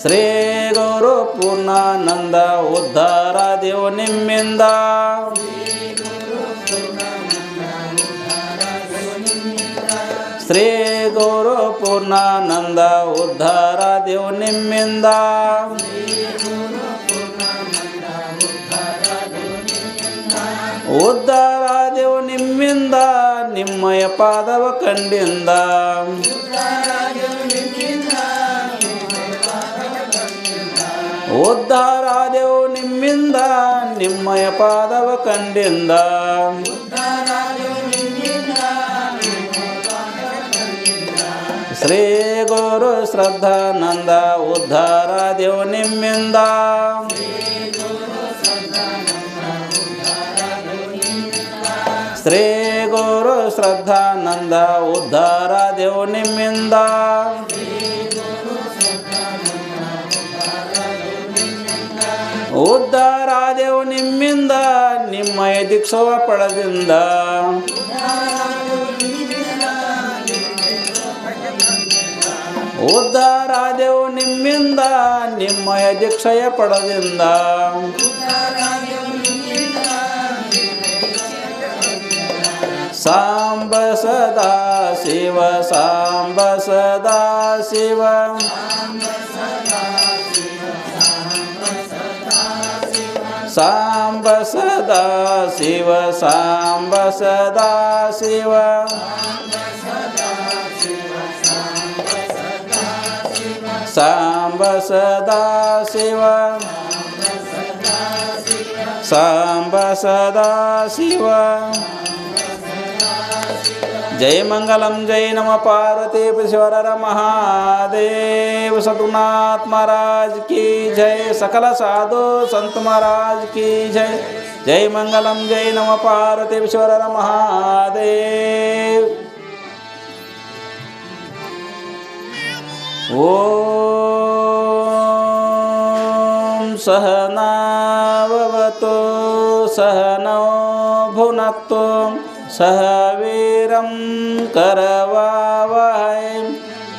ಶ್ರೀ ಗುರು ಪೂರ್ಣಾನಂದ ಉದ್ಧಾರ ದೇವ ನಿಮ್ಮಿಂದ. ಶ್ರೀ ಗುರು ಪೂರ್ಣಾನಂದ ಉದ್ಧಾರ ದೇವ ನಿಮ್ಮಿಂದ. ಉದ್ಧಾರ ದೇವ ನಿಮ್ಮಿಂದ ನಿಮ್ಮಯ ಪಾದವ ಕಂಡಿಂದ. ಉದ್ಧಾರ ದೇವ ನಿಮ್ಮಿಂದ ನಿಮ್ಮಯ ಪಾದವ ಕಂಡಿಂದ. ಶ್ರೀ ಗುರು ಶ್ರದ್ಧಾನಂದ ಉದ್ಧಾರ ದೇವ ನಿಮ್ಮಿಂದ. ಶ್ರೀ ಗುರು ಶ್ರದ್ಧಾನಂದ ಉದ್ಧಾರ ದೇವ ನಿಮ್ಮಿಂದ. ಉದ್ಧಾರ ದೇವ ನಿಮ್ಮಿಂದ ನಿಮ್ಮಯ ದೀಕ್ಷವ ಪಡೆದಿಂದ. ಉದ್ಧಾರ ದೇವ ನಿಮ್ಮಿಂದ ನಿಮ್ಮಯ ದೀಕ್ಷೆಯ ಪಡೆದಿಂದ. ಸಾಂಬ ಸದಾ ಶಿವ ಸಾಂಬ ಸದಾ ಶಿವ. ಸಾಂಬ ಸದಾ ಶಿವ ಸಾಂಬ ಸದಾ ಶಿವ. ಸಾಂಬ ಸದಾ ಶಿವ ಸಾಂಬ ಸದಾ ಶಿವ. जय मंगलम जय नम पार्वती परमेश्वर महादेव. सतुनाथ महाराज की जय. सकल साधु संत महाराज की जय. जय मंगलम जय नम पार्वती परमेश्वर महादेव. ओम सहनाववतु सहनौ भुनक्तु सह वीरं करवावहै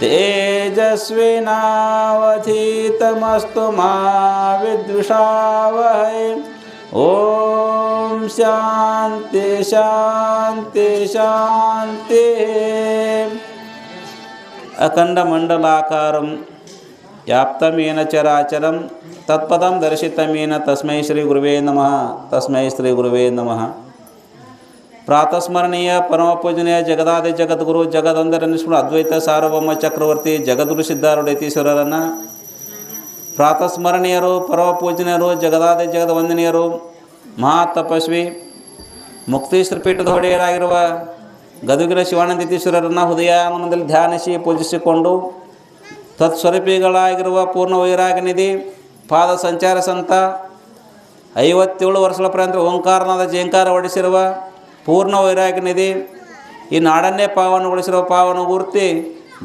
तेजस्विनावधीतमस्तु मा विद्विषावहै. ओम शांति शांति शांति. अखंडमंडलाकारं व्याप्तमेन चराचरं तत्पदं दर्शितमेन तस्मै श्री गुरुवे नमः. तस्मै श्री गुरुवे नमः. ಪ್ರಾತಸ್ಮರಣೀಯ ಪರಮ ಪೂಜನೀಯ ಜಗದಾದಿ ಜಗದ್ಗುರು ಜಗದೊಂದರ ನಿಷ್ಠುರ ಅದ್ವೈತ ಸಾರ್ವಭೌಮ ಚಕ್ರವರ್ತಿ ಜಗದ್ಗುರು ಸಿದ್ಧಾರೂಢತೀಶ್ವರರನ್ನು ಪ್ರಾತಸ್ಮರಣೀಯರು ಪರಮ ಪೂಜನೀಯರು ಜಗದಾದಿ ಜಗದ ವಂದನೀಯರು ಮಹಾ ತಪಸ್ವಿ ಮುಕ್ತೀಶ್ವರ ಪೀಠದ ಒಡೆಯರಾಗಿರುವ ಗದುಗಿನ ಶಿವಾನಂದತೀಶ್ವರರನ್ನು ಹೃದಯಾನಂದದಲ್ಲಿ ಧ್ಯಾನಿಸಿ ಪೂಜಿಸಿಕೊಂಡು ತತ್ಸ್ವರೂಪಿಗಳಾಗಿರುವ ಪೂರ್ಣ ವೈರಾಗನಿಧಿ ಪಾದ ಸಂಚಾರ ಸಂತ 57 ವರ್ಷಗಳ ಪರ್ಯಂತ ಓಂಕಾರನಾದ ಜೇಂಕಾರ ಹೊಡಿಸಿರುವ ಪೂರ್ಣ ವೈರಾಗ್ಯನಿಧಿ ಈ ನಾಡನ್ನೇ ಪಾವನಗೊಳಿಸಿರುವ ಪಾವನಗೂರ್ತಿ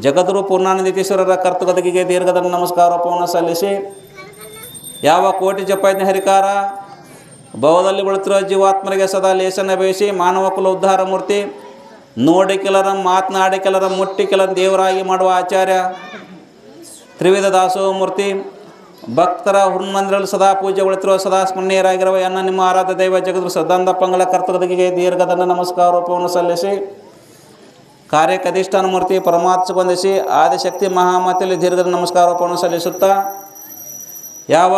ಜಗದ್ಗುರು ಪೂರ್ಣಾನಂದತೀಶ್ವರರ ಕರ್ತೃಗದಿಗೆ ದೀರ್ಘದಂಡ ನಮಸ್ಕಾರವನ್ನು ಸಲ್ಲಿಸಿ ಯಾವ ಕೋಟಿ ಜಪಯಜ್ಞ ಹರಿಕಾರ ಭವದಲ್ಲಿ ಕುಳಿತಿರುವ ಜೀವಾತ್ಮರಿಗೆ ಸದಾ ಲೇಸನ ಬಯಸಿ ಮಾನವ ಕುಲ ಉದ್ಧಾರ ಮೂರ್ತಿ ನೋಡಿ ಕೆಲರ ಮಾತನಾಡಿ ಕೆಲರ ಮುಟ್ಟಿ ಕೆಲರ ದೇವರಾಗಿ ಮಾಡುವ ಆಚಾರ್ಯ ತ್ರಿವಿಧ ದಾಸೋಹ ಮೂರ್ತಿ ಭಕ್ತರ ಹುರ್ಮಂದಿರಲ್ಲಿ ಸದಾ ಪೂಜೆಗೊಳಿತಿರುವ ಸದಾ ಸ್ಮರಣೀಯರಾಗಿರುವ ಎನ್ನ ನಿಮ್ಮ ಆರಾಧ್ಯ ದೈವ ಜಗದ್ಗುರು ಸದಾನಂದಪ್ಪಂಗಳ ಕರ್ತೃಗದಿಗೆ ದೀರ್ಘದಂಡ ನಮಸ್ಕಾರೋಪವನ್ನು ಸಲ್ಲಿಸಿ ಕಾರ್ಯಕಧಿಷ್ಠಾನ ಮೂರ್ತಿ ಪರಮಾತ್ಮ ವಂದಿಸಿ ಆದಿಶಕ್ತಿ ಮಹಾಮಾತೆಯಲ್ಲಿ ದೀರ್ಘದ ನಮಸ್ಕಾರೋಪವನ್ನು ಸಲ್ಲಿಸುತ್ತಾ ಯಾವ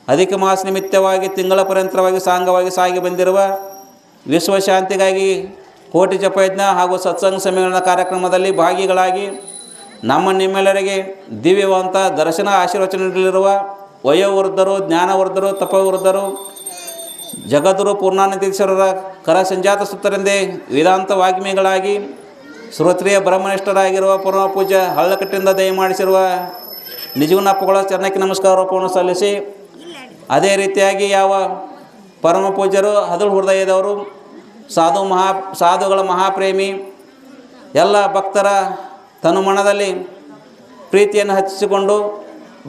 ಅಧಿಕ ಮಾಸ ನಿಮಿತ್ತವಾಗಿ ತಿಂಗಳ ಪರ್ಯಂತರವಾಗಿ ಸಾಂಗವಾಗಿ ಸಾಗಿ ಬಂದಿರುವ ವಿಶ್ವಶಾಂತಿಗಾಗಿ ಕೋಟಿ ಜಪಯಜ್ಞ ಹಾಗೂ ಸತ್ಸಂಗ ಸಮ್ಮೇಳನ ಕಾರ್ಯಕ್ರಮದಲ್ಲಿ ಭಾಗಿಗಳಾಗಿ ನಮ್ಮ ನಿಮ್ಮೆಲ್ಲರಿಗೆ ದಿವ್ಯವಂತ ದರ್ಶನ ಆಶೀರ್ವಚನ ನೀಡಲಿರುವ ವಯೋವೃದ್ಧರು ಜ್ಞಾನವೃದ್ಧರು ತಪವೃದ್ಧರು ಜಗದ್ಗುರು ಪೂರ್ಣಾನಂದತೀಶ್ವರರ ಕರ ಸಂಜಾತ ಸುತ್ತರೆಂದೇ ವೇದಾಂತ ವಾಗ್ಮಿಗಳಾಗಿ ಶ್ರೋತ್ರಿಯ ಬ್ರಹ್ಮನಿಷ್ಠರಾಗಿರುವ ಪರಮ ಪೂಜ್ಯ ಹಳ್ಳಕಟ್ಟಿಂದ ದಯಮಾಡಿಸಿರುವ ನಿಜಗುಣಪ್ಪಗಳ ಚರಣಕ್ಕೆ ನಮಸ್ಕಾರವನ್ನು ಸಲ್ಲಿಸಿ ಅದೇ ರೀತಿಯಾಗಿ ಯಾವ ಪರಮ ಪೂಜ್ಯರು ಹದಳು ಹೃದಯದವರು ಸಾಧುಗಳ ಮಹಾಪ್ರೇಮಿ ಎಲ್ಲ ಭಕ್ತರ ತನುಮನದಲ್ಲಿ ಪ್ರೀತಿಯನ್ನು ಹಚ್ಚಿಸಿಕೊಂಡು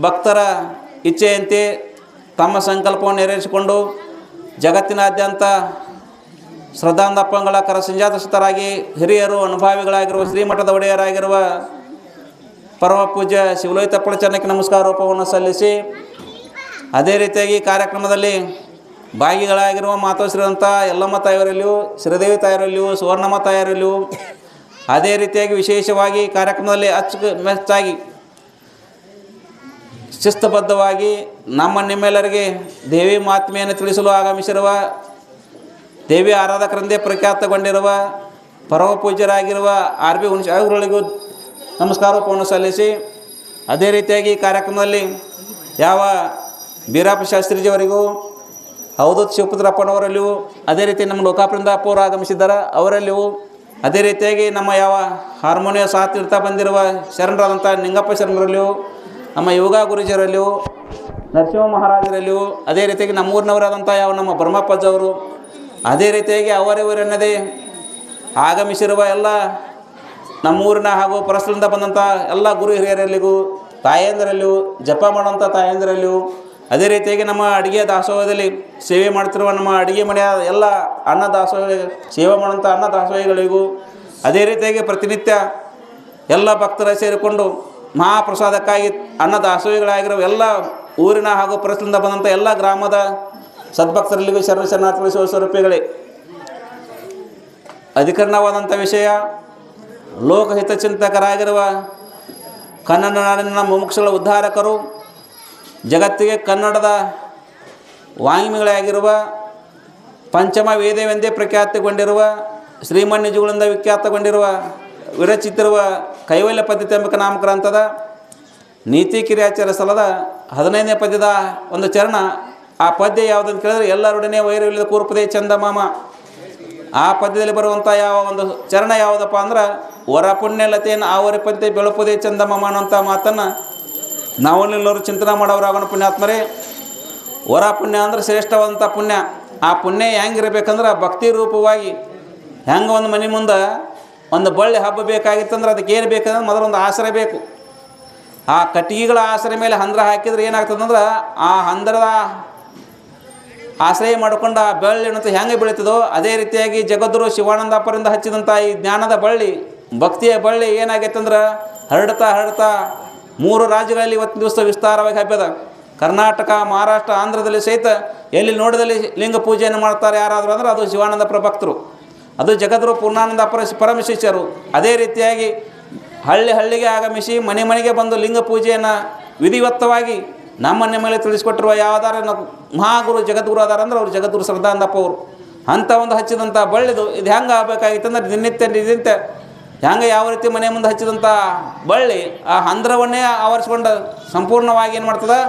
ಭಕ್ತರ ಇಚ್ಛೆಯಂತೆ ತಮ್ಮ ಸಂಕಲ್ಪವನ್ನು ನೆರವೇರಿಸಿಕೊಂಡು ಜಗತ್ತಿನಾದ್ಯಂತ ಶ್ರದ್ಧಾನಂದಪ್ಪಂಗಳ ಕರ ಸಂಜಾತ ಸುತರಾಗಿ ಹಿರಿಯರು ಅನುಭಾವಿಗಳಾಗಿರುವ ಶ್ರೀಮಠದ ಒಡೆಯರಾಗಿರುವ ಪರಮ ಪೂಜ್ಯ ಶಿವಲೋಹಿತಪ್ಪಳ ಚರಣಕ್ಕೆ ನಮಸ್ಕಾರೋಪವನ್ನು ಸಲ್ಲಿಸಿ, ಅದೇ ರೀತಿಯಾಗಿ ಕಾರ್ಯಕ್ರಮದಲ್ಲಿ ಭಾಗಿಗಳಾಗಿರುವ ಮಾತೋಶ್ರೀರಂಥ ಯಲ್ಲಮ್ಮ ತಾಯಿಯವರಲ್ಲಿಯೂ, ಶ್ರೀದೇವಿ ತಾಯಿಯವರಲ್ಲಿಯೂ, ಸುವರ್ಣಮ್ಮ ತಾಯಿಯವರಲ್ಲಿಯೂ, ಅದೇ ರೀತಿಯಾಗಿ ವಿಶೇಷವಾಗಿ ಕಾರ್ಯಕ್ರಮದಲ್ಲಿ ಅಚ್ಚುಮೆಚ್ಚಾಗಿ ಶಿಸ್ತುಬದ್ಧವಾಗಿ ನಿಮ್ಮೆಲ್ಲರಿಗೆ ದೇವಿ ಮಹಾತ್ಮೆಯನ್ನು ತಿಳಿಸಲು ಆಗಮಿಸಿರುವ, ದೇವಿ ಆರಾಧಕರಂದೇ ಪ್ರಖ್ಯಾತಗೊಂಡಿರುವ ಪರಮ ಪೂಜ್ಯರಾಗಿರುವ ಆರ್ ಬಿ ಹುಣಸೆ ಅವರುಗಳಿಗೂ ನಮಸ್ಕಾರೋಪವನ್ನು ಸಲ್ಲಿಸಿ, ಅದೇ ರೀತಿಯಾಗಿ ಕಾರ್ಯಕ್ರಮದಲ್ಲಿ ಯಾವ ಬೀರಪ್ಪ ಶಾಸ್ತ್ರೀಜಿಯವರಿಗೂ, ಅವಧೂತ್ ಶಿವಪುತ್ರಪ್ಪನವರಲ್ಲಿಯೂ, ಅದೇ ರೀತಿ ನಮ್ಮ ಲೋಕಾಪುರದಿಂದ ಅಪ್ಪವರು ಆಗಮಿಸಿದ್ದಾರೆ ಅವರಲ್ಲಿಯೂ, ಅದೇ ರೀತಿಯಾಗಿ ನಮ್ಮ ಯಾವ ಹಾರ್ಮೋನಿಯ ಸಾಥ್ ಇರ್ತಾ ಬಂದಿರುವ ಶರಣರಾದಂಥ ನಿಂಗಪ್ಪ ಶರಣರಲ್ಲಿಯೂ, ನಮ್ಮ ಯೋಗ ಗುರುಜಿಯವರಲ್ಲಿಯೂ, ನರಸಿಂಹ ಮಹಾರಾಜರಲ್ಲಿಯೂ, ಅದೇ ರೀತಿಯಾಗಿ ನಮ್ಮೂರಿನವರಾದಂಥ ಯಾವ ನಮ್ಮ ಬ್ರಹ್ಮಪ್ಪಜ್ಜವರು, ಅದೇ ರೀತಿಯಾಗಿ ಅವರಿವರನ್ನದೇ ಆಗಮಿಸಿರುವ ಎಲ್ಲ ನಮ್ಮೂರಿನ ಹಾಗೂ ಪರಸ್ಥಳದಿಂದ ಬಂದಂಥ ಎಲ್ಲ ಗುರು ಹಿರಿಯರಲ್ಲಿಗೂ, ತಾಯಂದಿರಲ್ಲಿಯೂ, ಜಪ ಮಾಡುವಂಥ ತಾಯಂದಿರಲ್ಲಿಯೂ, ಅದೇ ರೀತಿಯಾಗಿ ನಮ್ಮ ಅಡುಗೆ ದಾಸೋಹದಲ್ಲಿ ಸೇವೆ ಮಾಡ್ತಿರುವ ನಮ್ಮ ಅಡುಗೆ ಮನೆಯ ಎಲ್ಲ ಅನ್ನ ದಾಸೋಹ ಸೇವೆ ಮಾಡುವಂಥ ಅನ್ನ ದಾಸೋಹಿಗಳಿಗೂ, ಅದೇ ರೀತಿಯಾಗಿ ಪ್ರತಿನಿತ್ಯ ಎಲ್ಲ ಭಕ್ತರ ಸೇರಿಕೊಂಡು ಮಹಾಪ್ರಸಾದಕ್ಕಾಗಿ ಅನ್ನ ದಾಸೋಹಿಗಳಾಗಿರುವ ಎಲ್ಲ ಊರಿನ ಹಾಗೂ ಪರಸ್ಥಳದಿಂದ ಬಂದಂಥ ಎಲ್ಲ ಗ್ರಾಮದ ಸದ್ಭಕ್ತರಲ್ಲಿಗೂ ಶರಣಾರ್ಥಿಗಳು ಸ್ವರೂಪಿಗಳೇ. ಅಧಿಕರಣವಾದಂಥ ವಿಷಯ, ಲೋಕಹಿತಚಿಂತಕರಾಗಿರುವ ಕನ್ನಡ ನಾಡಿನ ಮುಮುಕ್ಷುಗಳ ಉದ್ಧಾರಕರು, ಜಗತ್ತಿಗೆ ಕನ್ನಡದ ವಾಂಗ್ಮಿಗಳಾಗಿರುವ, ಪಂಚಮ ವೇದವೆಂದೇ ಪ್ರಖ್ಯಾತಿಗೊಂಡಿರುವ, ಶ್ರೀಮನ್ನಿಜುಗಳಿಂದ ವಿಖ್ಯಾತಗೊಂಡಿರುವ, ವಿರಚಿತಿರುವ ಕೈವಲ್ಯ ಪದ್ಧತಿ ಎಂಬ ನಾಮಗ್ರಂಥದ ನೀತಿ ಕಿರಿಯಾಚಾರ್ಯ ಸ್ಥಳದ 15ನೇ ಪದ್ಯದ ಒಂದು ಚರಣ. ಆ ಪದ್ಯ ಯಾವುದಂತ ಕೇಳಿದ್ರೆ, ಎಲ್ಲರೊಡನೆ ವೈರವಿಲ್ಲದ ಕೂರ್ಪದೇ ಚಂದಮಾಮ. ಆ ಪದ್ಯದಲ್ಲಿ ಬರುವಂಥ ಯಾವ ಒಂದು ಚರಣ ಯಾವುದಪ್ಪ ಅಂದ್ರೆ, ವರ ಪುಣ್ಯಲತೆಯನ್ನು ಆವರಿಪಂತೆ ಬೆಳಪುದೇ ಚಂದಮಾಮ ಅನ್ನೋಂಥ ಮಾತನ್ನು ನಾವೆಲ್ಲರೂ ಚಿಂತನೆ ಮಾಡೋರಾಗೋಣ ಪುಣ್ಯಾತ್ಮರೇ. ವರ ಪುಣ್ಯ ಅಂದ್ರೆ ಶ್ರೇಷ್ಠವಾದಂಥ ಪುಣ್ಯ. ಆ ಪುಣ್ಯ ಹೆಂಗಿರ್ಬೇಕಂದ್ರೆ ಭಕ್ತಿ ರೂಪವಾಗಿ, ಹೆಂಗೆ ಒಂದು ಮನೆ ಮುಂದೆ ಒಂದು ಬಳ್ಳಿ ಹಬ್ಬ ಬೇಕಾಗಿತ್ತಂದ್ರೆ ಅದಕ್ಕೆ ಏನು ಬೇಕಂದ್ರೆ ಮೊದಲೊಂದು ಆಸರೆ ಬೇಕು. ಆ ಕಟ್ಟಿಗೆಗಳ ಆಸರೆ ಮೇಲೆ ಹಂದ್ರ ಹಾಕಿದ್ರೆ ಏನಾಗ್ತದಂದ್ರೆ, ಆ ಹಂದ್ರದ ಆಶ್ರಯ ಮಾಡಿಕೊಂಡು ಆ ಬಳ್ಳಿ ಅನ್ನೋದು ಹೆಂಗೆ ಬೆಳೀತದೋ ಅದೇ ರೀತಿಯಾಗಿ ಜಗದ್ಗುರು ಶಿವಾನಂದಪ್ಪರಿಂದ ಹಚ್ಚಿದಂಥ ಈ ಜ್ಞಾನದ ಬಳ್ಳಿ, ಭಕ್ತಿಯ ಬಳ್ಳಿ ಏನಾಗೈತಂದ್ರೆ ಹರಡ್ತಾ 3 ರಾಜ್ಯಗಳಲ್ಲಿ ಇವತ್ತಿನ ದಿವಸ ವಿಸ್ತಾರವಾಗಿ ಹಬ್ಬದ. ಕರ್ನಾಟಕ, ಮಹಾರಾಷ್ಟ್ರ, ಆಂಧ್ರದಲ್ಲಿ ಸಹಿತ ಎಲ್ಲಿ ನೋಡಿದಲ್ಲಿ ಲಿಂಗ ಪೂಜೆಯನ್ನು ಮಾಡ್ತಾರೆ ಯಾರಾದರೂ ಅಂದ್ರೆ ಅದು ಶಿವಾನಂದಪ್ಪರ ಭಕ್ತರು, ಅದು ಜಗದ್ಗುರು ಪೂರ್ಣಾನಂದ ಪರಮ ಶಿಷ್ಯರು. ಅದೇ ರೀತಿಯಾಗಿ ಹಳ್ಳಿಗೆ ಆಗಮಿಸಿ ಮನೆಗೆ ಬಂದು ಲಿಂಗ ಪೂಜೆಯನ್ನು ವಿಧಿವತ್ತವಾಗಿ ನಮ್ಮ ಮೇಲೆ ತಿಳಿಸ್ಕೊಟ್ಟಿರುವ ಯಾವ್ದಾರ ಮಹಾಗುರು ಜಗದ್ಗುರು ಅದಾರ ಅಂದ್ರೆ ಅವ್ರು ಜಗದ್ಗುರು ಶ್ರದ್ಧಾನಂದಪ್ಪ ಅವರು. ಅಂಥ ಒಂದು ಹಚ್ಚಿದಂಥ ಬಳ್ಳಿದು ಇದು ಹೆಂಗೆ ಆಗಬೇಕಾಗಿತ್ತು ಅಂದ್ರೆ ದಿನನಿತ್ಯ ಹೆಂಗೆ ಯಾವ ರೀತಿ ಮನೆ ಮುಂದೆ ಹಚ್ಚಿದಂಥ ಬಳ್ಳಿ ಆ ಹಂದ್ರವನ್ನೇ ಆವರಿಸ್ಕೊಂಡು ಸಂಪೂರ್ಣವಾಗಿ ಏನು ಮಾಡ್ತದೆ,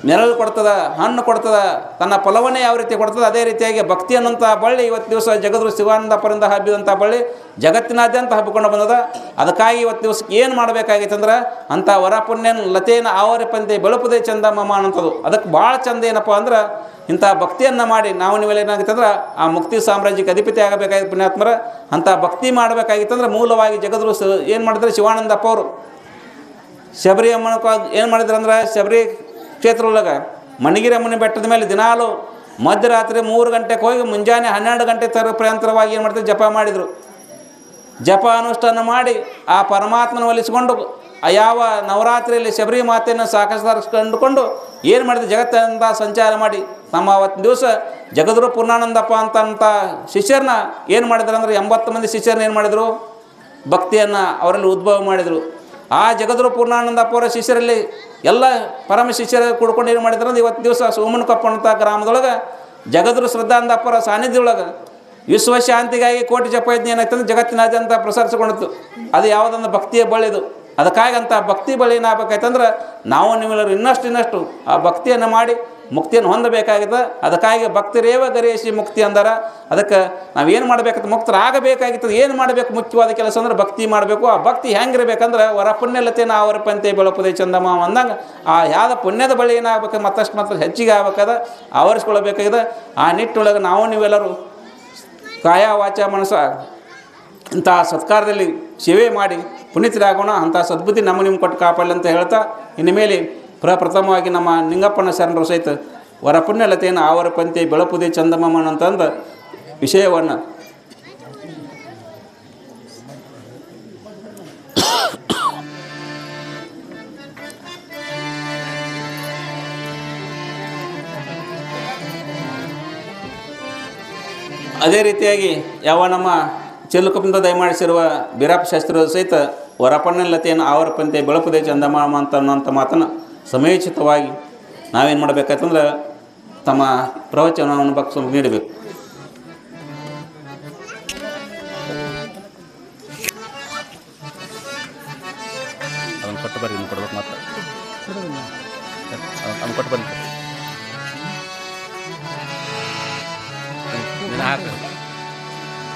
ನೆರಳು ಕೊಡ್ತದೆ, ಹಣ್ಣು ಕೊಡ್ತದೆ, ತನ್ನ ಫಲವನ್ನೇ ಯಾವ ರೀತಿ ಕೊಡ್ತದೆ, ಅದೇ ರೀತಿಯಾಗಿ ಭಕ್ತಿ ಅನ್ನೋಂಥ ಬಳ್ಳಿ ಇವತ್ತು ದಿವಸ ಜಗದ್ಗುರು ಶಿವಾನಂದಪ್ಪರಿಂದ ಹಬ್ಬಿದಂಥ ಬಳ್ಳಿ ಜಗತ್ತಿನಾದ್ಯಂತ ಹಬ್ಬಿಕೊಂಡು ಬಂದದ. ಅದಕ್ಕಾಗಿ ಇವತ್ತು ದಿವಸಕ್ಕೆ ಏನು ಮಾಡಬೇಕಾಗಿತ್ತು ಅಂದ್ರೆ, ಅಂಥ ವರ ಪುಣ್ಯನ ಲತೆಯನ್ನು ಆವರಿಪಂತೆ ಬೆಳಪುದೇ ಚಂದ ಮಮ ಅನ್ನೋಂಥದ್ದು. ಅದಕ್ಕೆ ಭಾಳ ಚಂದ ಏನಪ್ಪ ಅಂದ್ರೆ, ಇಂಥ ಭಕ್ತಿಯನ್ನು ಮಾಡಿ ನೀವೆಲ್ಲ ಏನಾಗಿತ್ತಂದ್ರೆ ಆ ಮುಕ್ತಿ ಸಾಮ್ರಾಜ್ಯಕ್ಕೆ ಅಧಿಪತಿ ಆಗಬೇಕಾಗಿತ್ತು ಪುಣ್ಯಾತ್ಮರ. ಅಂಥ ಭಕ್ತಿ ಮಾಡಬೇಕಾಗಿತ್ತಂದ್ರೆ ಮೂಲವಾಗಿ ಜಗದ್ಗುರು ಏನು ಮಾಡಿದ್ರೆ ಶಿವಾನಂದಪ್ಪ ಅವರು ಶಬರಿ ಅಮ್ಮನ ಏನು ಮಾಡಿದ್ರು ಅಂದ್ರೆ, ಶಬರಿ ಕ್ಷೇತ್ರದೊಳಗೆ ಮಣಿಗಿರಿ ಅಮ್ಮನ ಬೆಟ್ಟದ ಮೇಲೆ ದಿನಾಲು ಮಧ್ಯರಾತ್ರಿ 3 ಗಂಟೆಗೆ ಹೋಗಿ ಮುಂಜಾನೆ 12 ಗಂಟೆ ಪರ್ಯಂತರವಾಗಿ ಏನು ಮಾಡ್ತಾರೆ, ಜಪ ಮಾಡಿದರು. ಜಪ ಅನುಷ್ಠಾನ ಮಾಡಿ ಆ ಪರಮಾತ್ಮನ ಒಲಿಸಿಕೊಂಡು ಯಾವ ನವರಾತ್ರಿಯಲ್ಲಿ ಶಬರಿ ಮಾತೆಯನ್ನು ಸಾಕಷ್ಟು ಕಂಡುಕೊಂಡು ಏನು ಮಾಡಿದ್ರು, ಜಗತ್ತಿನಿಂದ ಸಂಚಾರ ಮಾಡಿ ನಮ್ಮ ಅವತ್ತಿನ ದಿವಸ ಜಗದ್ಗುರು ಪೂರ್ಣಾನಂದಪ್ಪ ಅಂತ ಶಿಷ್ಯರನ್ನ ಏನು ಮಾಡಿದ್ರು ಅಂದ್ರೆ 80 ಮಂದಿ ಶಿಷ್ಯರನ್ನ ಏನು ಮಾಡಿದರು, ಭಕ್ತಿಯನ್ನು ಅವರಲ್ಲಿ ಉದ್ಭವ ಮಾಡಿದರು. ಆ ಜಗದ್ಗುರು ಪೂರ್ಣಾನಂದಪ್ಪ ಅವರ ಶಿಷ್ಯರಲ್ಲಿ ಎಲ್ಲ ಪರಮ ಶಿಷ್ಯರು ಕೂಡ್ಕೊಂಡು ಏನು ಮಾಡಿದ್ರು ಅಂದ್ರೆ, ಇವತ್ತು ದಿವಸ ಸೋಮನಕೊಪ್ಪ ಅಂತ ಗ್ರಾಮದೊಳಗೆ ಜಗದ್ಗುರು ಶ್ರದ್ಧಾನಂದಪ್ಪರ ಸಾನ್ನಿಧ್ಯವೊಳಗೆ ವಿಶ್ವಶಾಂತಿಗಾಗಿ ಕೋಟಿ ಜಪ ಯಜ್ಞ ಏನಾಯ್ತಂದ್ರೆ ಜಗತ್ತಿನಾದ್ಯಂತ ಪ್ರಸರಿಸಿಕೊಂಡಿತ್ತು. ಅದು ಯಾವುದೊಂದು ಭಕ್ತಿಯ ಬಳಿದು. ಅದಕ್ಕಾಗಿ ಅಂಥ ಭಕ್ತಿ ಬಳಿ ಏನಾಗಬೇಕಾಯ್ತಂದ್ರೆ ನೀವೆಲ್ಲರೂ ಇನ್ನಷ್ಟು ಆ ಭಕ್ತಿಯನ್ನು ಮಾಡಿ ಮುಕ್ತಿಯನ್ನು ಹೊಂದಬೇಕಾಗಿದೆ. ಅದಕ್ಕಾಗಿ ಭಕ್ತಿರೇವ ಗರಿಯಸಿ ಮುಕ್ತಿ ಅಂದಾರ. ಅದಕ್ಕೆ ನಾವೇನು ಮಾಡಬೇಕಂತ ಮುಕ್ತರಾಗಬೇಕಾಗಿತ್ತು. ಏನು ಮಾಡಬೇಕು, ಮುಖ್ಯವಾದ ಕೆಲಸ ಅಂದ್ರೆ ಭಕ್ತಿ ಮಾಡಬೇಕು. ಆ ಭಕ್ತಿ ಹೆಂಗಿರ್ಬೇಕಂದ್ರೆ ವರ ಪುಣ್ಯಲತೆಯನ್ನು ಆವರಿಪಂತೆ ಬೆಳಪುದೇ ಚಂದಮಾಮ ಅಂದಂಗೆ ಆ ಯಾವ್ದು ಪುಣ್ಯದ ಬಳಿ ಏನಾಗಬೇಕು ಮತ್ತಷ್ಟು ಹೆಚ್ಚಿಗೆ ಆಗ್ಬೇಕಾದ ಆವರಿಸ್ಕೊಳ್ಬೇಕಾಗಿದೆ. ಆ ನಿಟ್ಟಿನೊಳಗೆ ನೀವೆಲ್ಲರೂ ಕಾಯ ವಾಚ ಮನಸ್ಸ ಇಂಥ ಸತ್ಕಾರದಲ್ಲಿ ಸೇವೆ ಮಾಡಿ ಪುನೀತರಾಗೋಣ. ಅಂಥ ಸದ್ಬುದ್ಧಿ ನಿಮ್ಮ ಕೊಟ್ಟು ಕಾಪಾಡಲಿ ಅಂತ ಹೇಳ್ತಾ, ಇನ್ನು ಮೇಲೆ ಪ್ರಥಮವಾಗಿ ನಮ್ಮ ನಿಂಗಪ್ಪನ ಶರಣರು ಸಹಿತ ವರ ಪುಣ್ಯಲತೆಯನ್ನು ಆವರಿಪಂತೆ ಬೆಳಪುದೇ ಚಂದಮಾಮ ಅಂತಂದು ವಿಷಯವನ್ನು ಅದೇ ರೀತಿಯಾಗಿ ಯಾವ ನಮ್ಮ ಚೆಲ್ಲುಕಪ್ಪಿಂದ ದಯಮಾಡಿಸಿರುವ ಬೀರಪ್ಪ ಶಾಸ್ತ್ರಿಗಳು ಸಹಿತ ವರಪಣ್ಣಲತೆಯನ್ನು ಆವರಪಂತೆ ಬೆಳಪುದೇ ಚಂದಮಾಮ ಅನ್ನೋಂಥ ಮಾತನ್ನು ಸಮಯೋಚಿತವಾಗಿ ನಾವೇನು ಮಾಡಬೇಕಾಯ್ತಂದ್ರೆ ತಮ್ಮ ಪ್ರವಚನವನ್ನು ಭಕ್ತ ನೀಡಬೇಕು. ಅದನ್ನು ಕೊಟ್ಟು ಬರ್ರಿ, ನೀವು ಕೊಡ್ಬೇಕು ಮಾತ್ರ ಅದನ್ನು ಕೊಟ್ಟು ಬರ್ರಿ.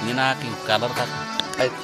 ನೀನು ಹಾಕಿ ಕಲರ್ ಹಾಕಿ ಆಯ್ತು.